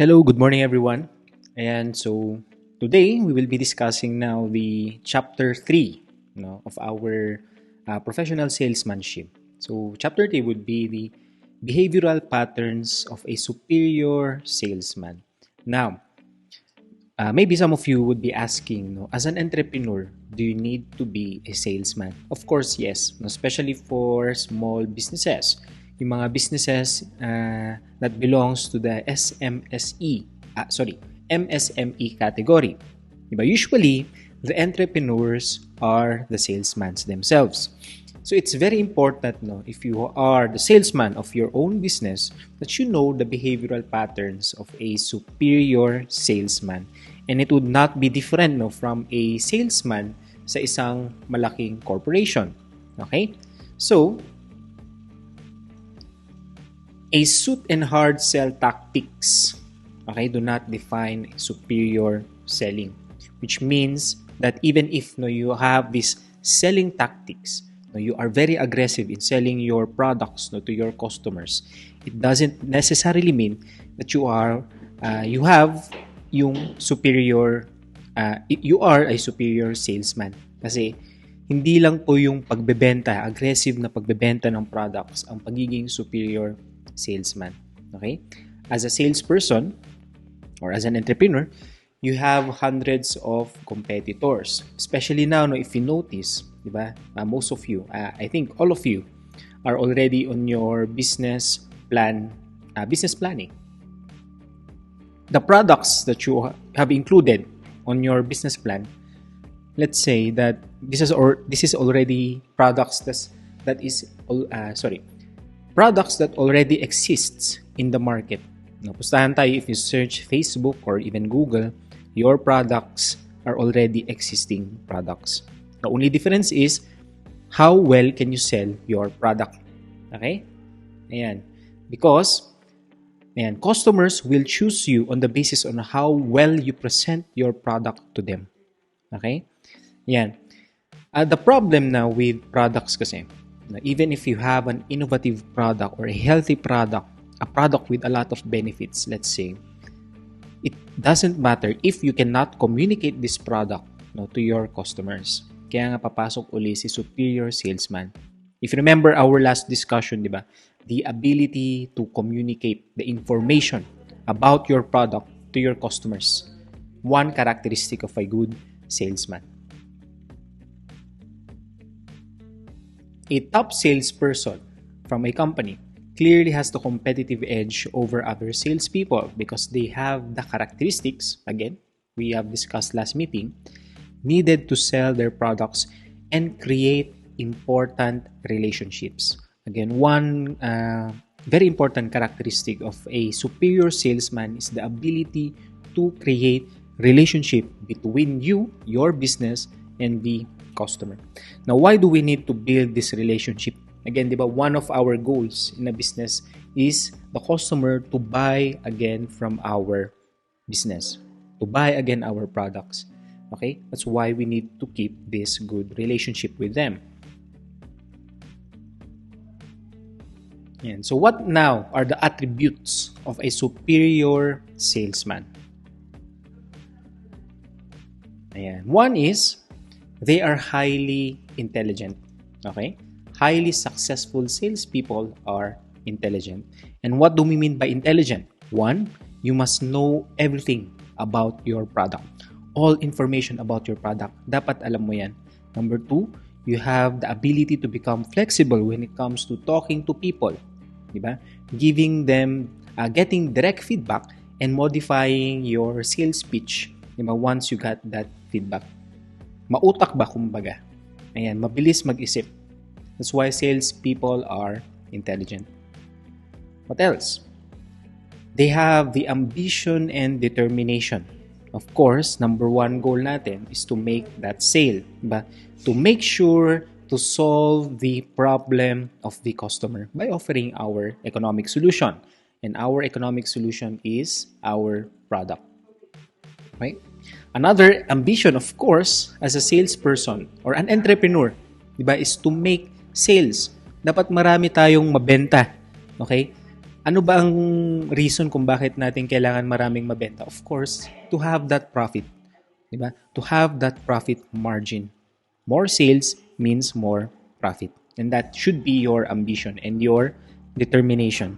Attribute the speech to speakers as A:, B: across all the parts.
A: Hello, good morning everyone. And so today we will be discussing now the chapter 3 of our professional salesmanship. So chapter 3 would be the behavioral patterns of a superior salesman. Now, maybe some of you would be asking, no, as an entrepreneur, do you need to be a salesman? Of course, yes, no, especially for small businesses. Yung mga businesses that belongs to the MSME category. Diba? Usually, the entrepreneurs are the salesmen themselves. So it's very important, no, if you are the salesman of your own business, that you know the behavioral patterns of a superior salesman. And it would not be different, no, from a salesman sa isang malaking corporation. Okay? So, a suit and hard sell tactics, okay, do not define superior selling, which means that even if you have these selling tactics, you are very aggressive in selling your products to your customers, it doesn't necessarily mean that you are a superior salesman. Kasi hindi lang po yung pagbebenta, aggressive na pagbebenta ng products ang pagiging superior salesman. Okay? As a salesperson or as an entrepreneur, you have hundreds of competitors. Especially now, if you notice, diba? Most of you, I think all of you are already on your business planning. The products that you have included on your business plan, let's say that this is already products products that already exists in the market. Pustahan tayo, if you search Facebook or even Google, your products are already existing products. The only difference is how well can you sell your product. Okay? Ayan. Because customers will choose you on the basis on how well you present your product to them. Okay? Ayan. The problem now with products kasi, even if you have an innovative product or a healthy product, a product with a lot of benefits, let's say, it doesn't matter if you cannot communicate this product to your customers. Kaya nga papasok uli si superior salesman. If you remember our last discussion, di ba? The ability to communicate the information about your product to your customers. One characteristic of a good salesman. A top salesperson from a company clearly has the competitive edge over other salespeople because they have the characteristics, again, we have discussed last meeting, needed to sell their products and create important relationships. Again, one very important characteristic of a superior salesman is the ability to create relationship between you, your business, and the customer. Now, why do we need to build this relationship? Again, diba, one of our goals in a business is the customer to buy again from our business, to buy again our products. Okay? That's why we need to keep this good relationship with them. And so what now are the attributes of a superior salesman? Ayan. One is they are highly intelligent. Okay? Highly successful salespeople are intelligent. And what do we mean by intelligent? One, you must know everything about your product. All information about your product. Dapat alam mo yan. Number two, you have the ability to become flexible when it comes to talking to people. Diba? Giving them, getting direct feedback and modifying your sales pitch. Diba? Once you got that feedback. Mautak ba kumbaga? Ayan, mabilis mag-isip. That's why salespeople are intelligent. What else? They have the ambition and determination. Of course, number one goal natin is to make that sale. Diba? To make sure to solve the problem of the customer by offering our economic solution. And our economic solution is our product. Right? Another ambition, of course, as a salesperson or an entrepreneur, diba, is to make sales. Dapat marami tayong mabenta. Okay? Ano ba ang reason kung bakit natin kailangan maraming mabenta? Of course, to have that profit. Diba? To have that profit margin. More sales means more profit. And that should be your ambition and your determination.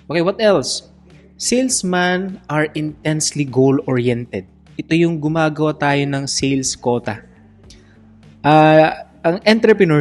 A: Okay, what else? Salesmen are intensely goal-oriented. Ito yung gumagawa tayo ng sales quota. Ang entrepreneur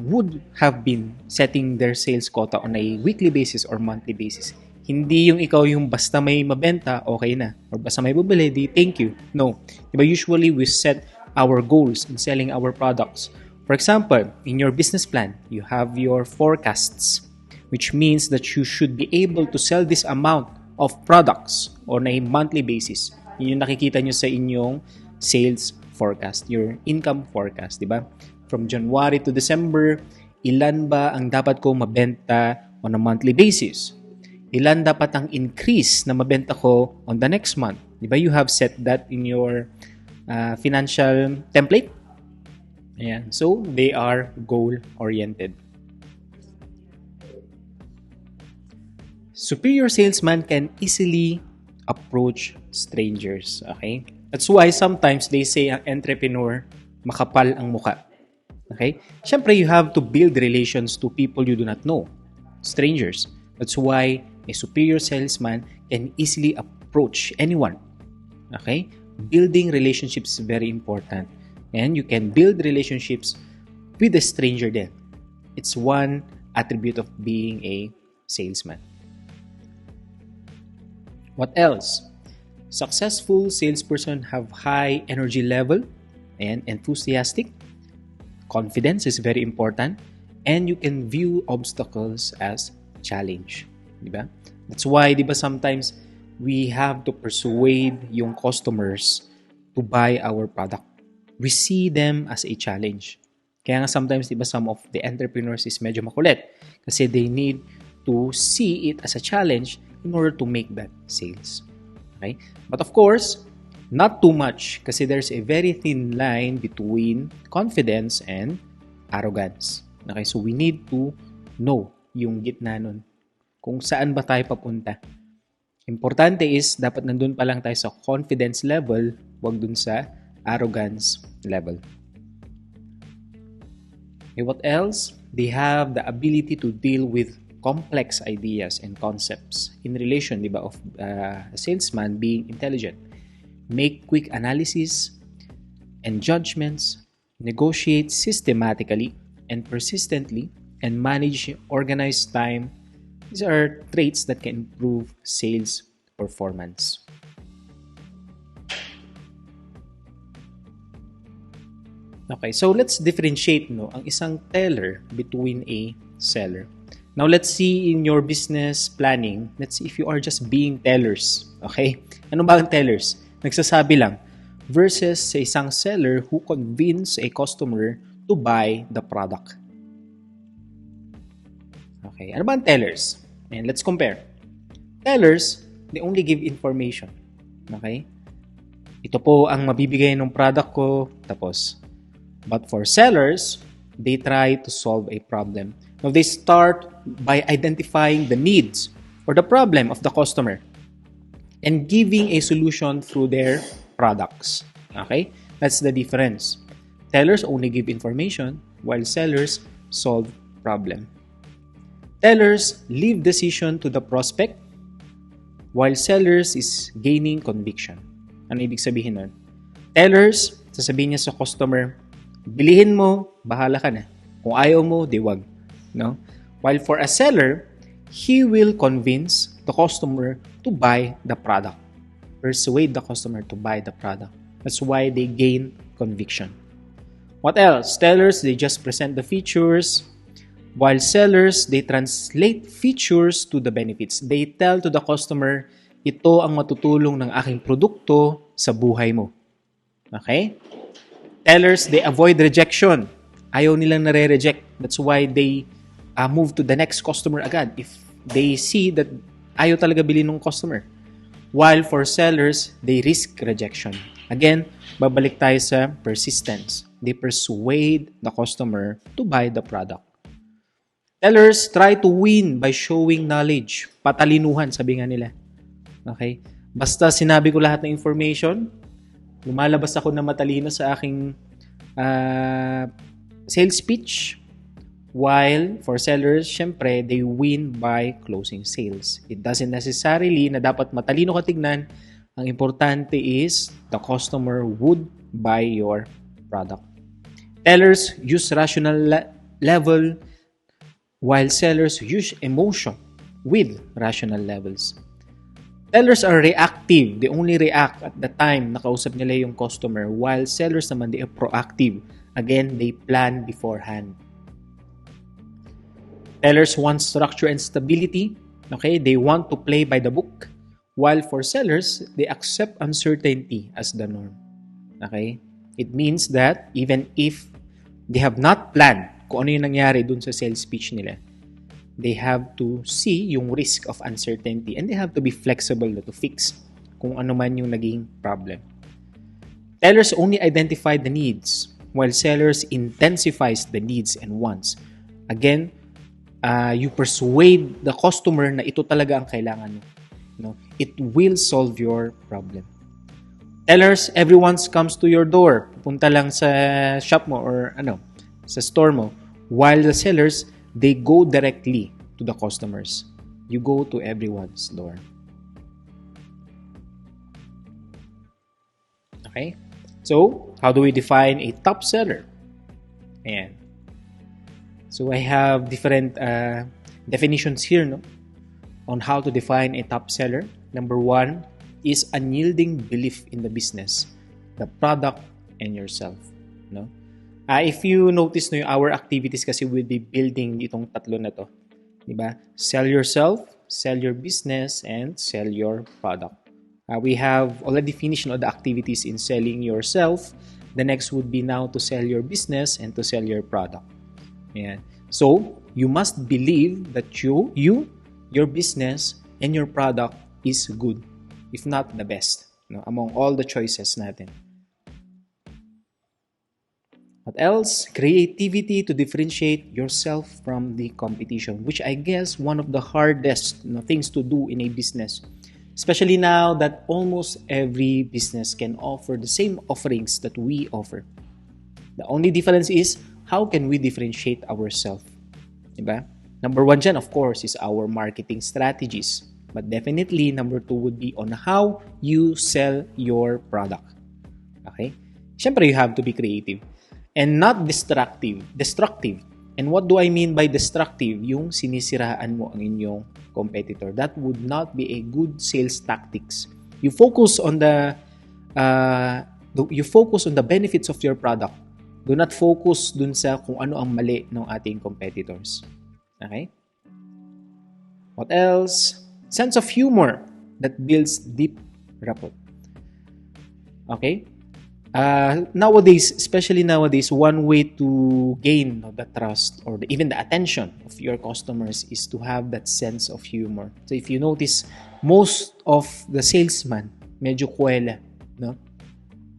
A: would have been setting their sales quota on a weekly basis or monthly basis. Hindi yung ikaw yung basta may mabenta, okay na. Or basta may bubili, di thank you. No. Diba, usually we set our goals in selling our products. For example, in your business plan, you have your forecasts, which means that you should be able to sell this amount of products on a monthly basis. Yun yung nakikita nyo sa inyong sales forecast, your income forecast, di ba? From January to December, ilan ba ang dapat ko mabenta on a monthly basis? Ilan dapat ang increase na mabenta ko on the next month? Di ba? You have set that in your financial template. Ayan. So, they are goal-oriented. Superior salesman can easily approach strangers. Okay? That's why sometimes they say ang entrepreneur, makapal ang muka. Okay? Siyempre, you have to build relations to people you do not know. Strangers. That's why a superior salesman can easily approach anyone. Okay? Building relationships is very important. And you can build relationships with a stranger then. It's one attribute of being a salesman. What else? Successful salesperson have high energy level and enthusiastic. Confidence is very important. And you can view obstacles as challenge. Diba? That's why, diba, sometimes we have to persuade yung customers to buy our product. We see them as a challenge. Kaya nga sometimes, diba, some of the entrepreneurs is medyo makulit kasi they need to see it as a challenge in order to make that sales. Okay? But of course, not too much kasi there's a very thin line between confidence and arrogance. Okay? So we need to know yung gitna nun. Kung saan ba tayo papunta. Importante is, dapat nandun pa lang tayo sa confidence level, wag dun sa arrogance level. Okay, what else? They have the ability to deal with complex ideas and concepts in relation, diba, of a salesman being intelligent. Make quick analysis and judgments, negotiate systematically and persistently, and manage organized time. These are traits that can improve sales performance. Okay, so let's differentiate ang isang teller between a seller. Now, let's see in your business planning, let's see if you are just being tellers. Okay? Ano ba ang tellers? Nagsasabi lang. Versus sa isang seller who convince a customer to buy the product. Okay, ano ba ang tellers? And let's compare. Tellers, they only give information. Okay? Ito po ang mabibigay ng product ko, tapos. But for sellers, they try to solve a problem. Now, they start by identifying the needs or the problem of the customer and giving a solution through their products. Okay? That's the difference. Tellers only give information while sellers solve problem. Tellers leave decision to the prospect while sellers is gaining conviction. Ano ibig sabihin nun? Tellers, sasabihin niya sa customer, bilihin mo, bahala ka na. Kung ayaw mo, di wag. No? While for a seller, he will convince the customer to buy the product. Persuade the customer to buy the product. That's why they gain conviction. What else? Tellers, they just present the features. While sellers, they translate features to the benefits. They tell to the customer, ito ang matutulong ng aking produkto sa buhay mo. Okay? Tellers, they avoid rejection. Ayaw nilang nare-reject. That's why they move to the next customer agad if they see that ayaw talaga bilhin ng customer. While for sellers, they risk rejection. Again, babalik tayo sa persistence. They persuade the customer to buy the product. Tellers try to win by showing knowledge. Patalinuhan, sabi nga nila. Okay? Basta sinabi ko lahat ng information, lumalabas ako na matalino sa aking sales pitch. While for sellers, syempre, they win by closing sales. It doesn't necessarily na dapat matalino ka tignan. Ang importante is the customer would buy your product. Tellers use rational level while sellers use emotion with rational levels. Tellers are reactive. They only react at the time nakausap nila yung customer, while sellers naman, they are proactive. Again, they plan beforehand. Tellers want structure and stability. Okay, they want to play by the book. While for sellers, they accept uncertainty as the norm. Okay? It means that even if they have not planned kung ano yung nangyari dun sa sales pitch nila, they have to see yung risk of uncertainty and they have to be flexible to fix kung ano man yung naging problem. Tellers only identify the needs, while sellers intensifies the needs and wants. Again, you persuade the customer na ito talaga ang kailangan mo. No? It will solve your problem. Tellers, everyone comes to your door. Punta lang sa shop mo or sa store mo. While the sellers, they go directly to the customers. You go to everyone's door. Okay? So, how do we define a top seller? Ayan. So, I have different definitions here, no? On how to define a top seller. Number 1 is unyielding belief in the business, the product, and yourself. No? If you notice, no, our activities kasi will be building itong tatlo na to. Diba? Sell yourself, sell your business, and sell your product. We have already finished the activities in selling yourself. The next would be now to sell your business and to sell your product. Ayan. So, you must believe that your business, and your product is good, if not the best, no, among all the choices natin. What else? Creativity to differentiate yourself from the competition, which I guess one of the hardest things to do in a business, especially now that almost every business can offer the same offerings that we offer. The only difference is how can we differentiate ourselves, diba? Number 1 dyan, of course, is our marketing strategies. But definitely, number 2 would be on how you sell your product. Okay? Siyempre, you have to be creative. And not destructive. And what do I mean by destructive? Yung sinisiraan mo ang inyong competitor. That would not be a good sales tactics. You focus on the benefits of your product. Do not focus dun sa kung ano ang mali ng ating competitors. Okay? What else? Sense of humor that builds deep rapport. Okay? Especially nowadays, one way to gain the trust or even the attention of your customers is to have that sense of humor. So if you notice, most of the salesman, medyo kuwela, no?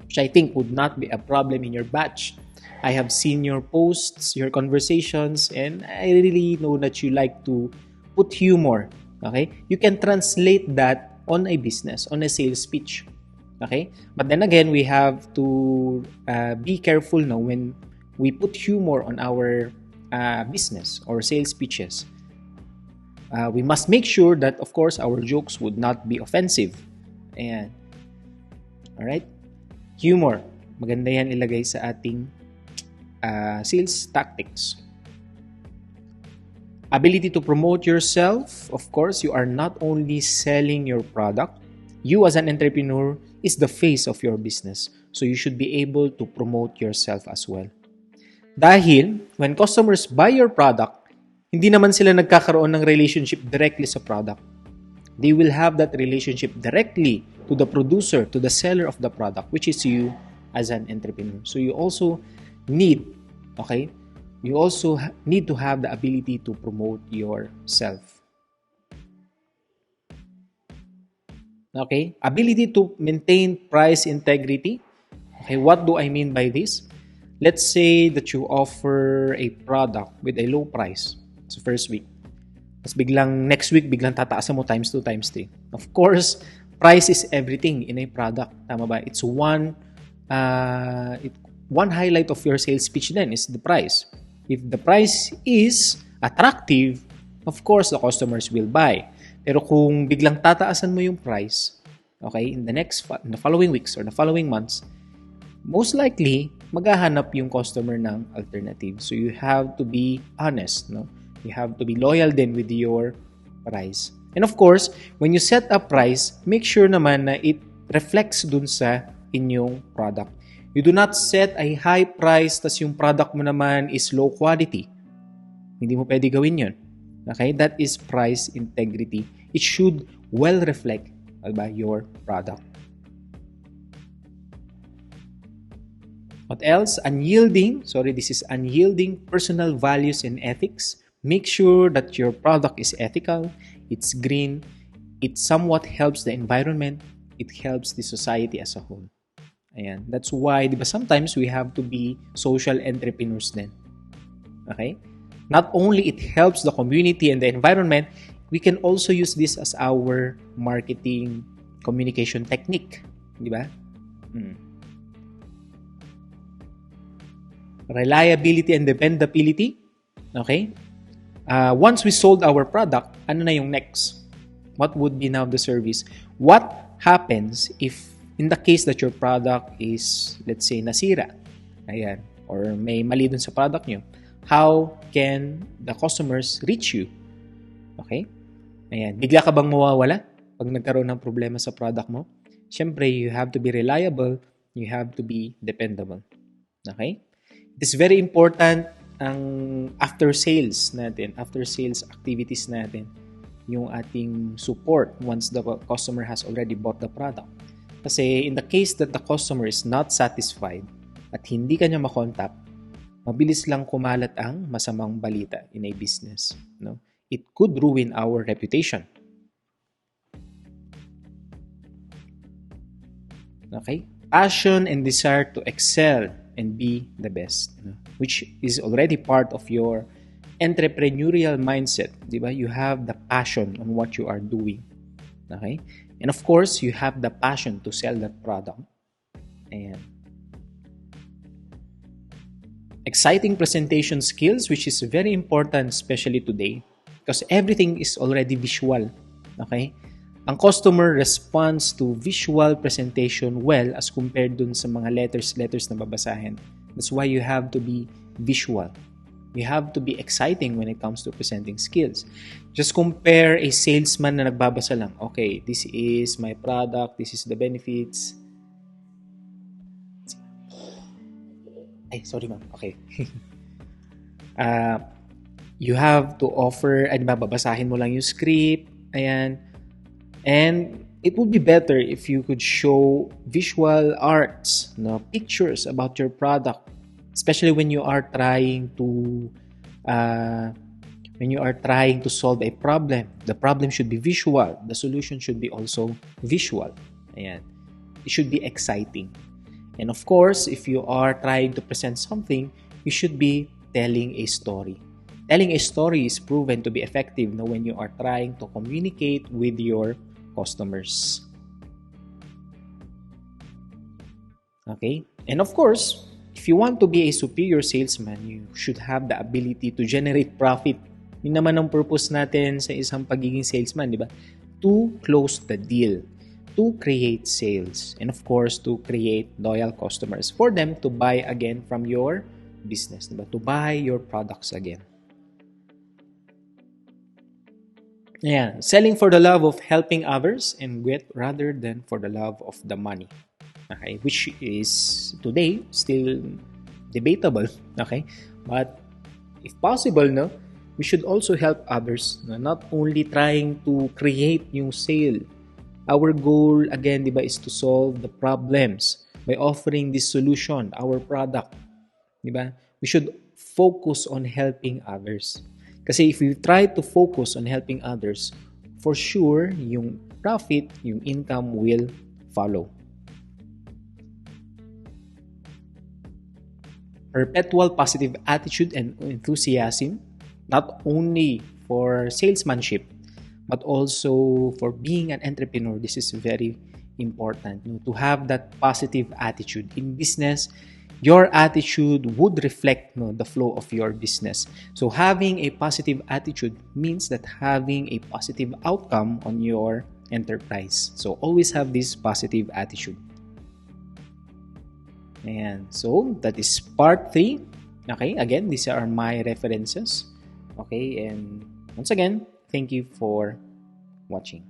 A: Which I think would not be a problem in your batch. I have seen your posts, your conversations, and I really know that you like to put humor. Okay? You can translate that on a business, on a sales pitch. Okay? But then again, we have to be careful now when we put humor on our business or sales pitches. We must make sure that, of course, our jokes would not be offensive. Ayan. Alright? Humor. Maganda yan ilagay sa ating sales tactics. Ability to promote yourself. Of course, you are not only selling your product. You as an entrepreneur is the face of your business. So you should be able to promote yourself as well. Dahil, when customers buy your product, hindi naman sila nagkakaroon ng relationship directly sa product. They will have that relationship directly to the producer, to the seller of the product, which is you as an entrepreneur. So you also need to have the ability to promote yourself. Okay? Ability to maintain price integrity. Okay, what do I mean by this? Let's say that you offer a product with a low price. sa first week. Tapos biglang next week, biglang tataasan mo times 2, times 3. Of course, price is everything in a product. Tama ba? It's one highlight of your sales pitch then is the price. If the price is attractive, of course, the customers will buy. Pero kung biglang tataasan mo yung price, okay, in the following weeks or the following months, most likely, maghahanap yung customer ng alternative. So you have to be honest, no? You have to be loyal then with your price. And of course, when you set a price, make sure naman na it reflects dun sa inyong product. You do not set a high price tas yung product mo naman is low quality. Hindi mo pwede gawin yun. Okay? That is price integrity. It should well reflect your product. What else? Unyielding personal values and ethics. Make sure that your product is ethical, it's green, it somewhat helps the environment, it helps the society as a whole. Ayan. That's why, di ba, sometimes we have to be social entrepreneurs then. Okay? Not only it helps the community and the environment, we can also use this as our marketing communication technique. Di ba? Reliability and dependability. Okay? Once we sold our product, ano na yung next? What would be now the service? What happens if, in the case that your product is, let's say, nasira, ayan, or may mali dun sa product nyo, how can the customers reach you? Okay? Ayan, bigla ka bang mawawala pag nagkaroon ng problema sa product mo? Siyempre, you have to be reliable, you have to be dependable. Okay? It is very important ang after sales activities natin, yung ating support once the customer has already bought the product. Kasi in the case that the customer is not satisfied at hindi ka niya makontak, mabilis lang kumalat ang masamang balita in a business. No? It could ruin our reputation. Okay? Passion and desire to excel and be the best, which is already part of your entrepreneurial mindset. Diba? You have the passion on what you are doing. Okay? And of course, you have the passion to sell that product. And exciting presentation skills, which is very important, especially today, because everything is already visual. Okay? Ang customer responds to visual presentation well as compared dun sa mga letters na babasahin. That's why you have to be visual. You have to be exciting when it comes to presenting skills. Just compare a salesman na nagbabasa lang. Okay, this is my product, this is the benefits. Ay, sorry ma'am. Okay. You have to offer, babasahin mo lang yung script. Ayan. And it would be better if you could show visual arts, pictures about your product, especially when you are trying to solve a problem. The problem should be visual. The solution should be also visual. Ayan. It should be exciting. And of course, if you are trying to present something, you should be telling a story. Telling a story is proven to be effective when you are trying to communicate with your customers. Okay? And of course, if you want to be a superior salesman, you should have the ability to generate profit. Yun naman ang purpose natin sa isang pagiging salesman, di ba? To close the deal, to create sales, and of course, to create loyal customers for them to buy again from your business, di ba? To buy your products again. Yeah, selling for the love of helping others and rather than for the love of the money. Okay, which is today still debatable. Okay, but if possible, we should also help others. Not only trying to create yung sale. Our goal again, diba, is to solve the problems by offering this solution, our product. Diba? We should focus on helping others. Kasi if you try to focus on helping others, for sure, yung profit, yung income will follow. Perpetual positive attitude and enthusiasm. not only for salesmanship, but also for being an entrepreneur. This is very important, no? To have that positive attitude in business. Your attitude would reflect, no, the flow of your business. So having a positive attitude means that having a positive outcome on your enterprise. So always have this positive attitude. And so that is part 3. Okay, again, these are my references. Okay, and once again, thank you for watching.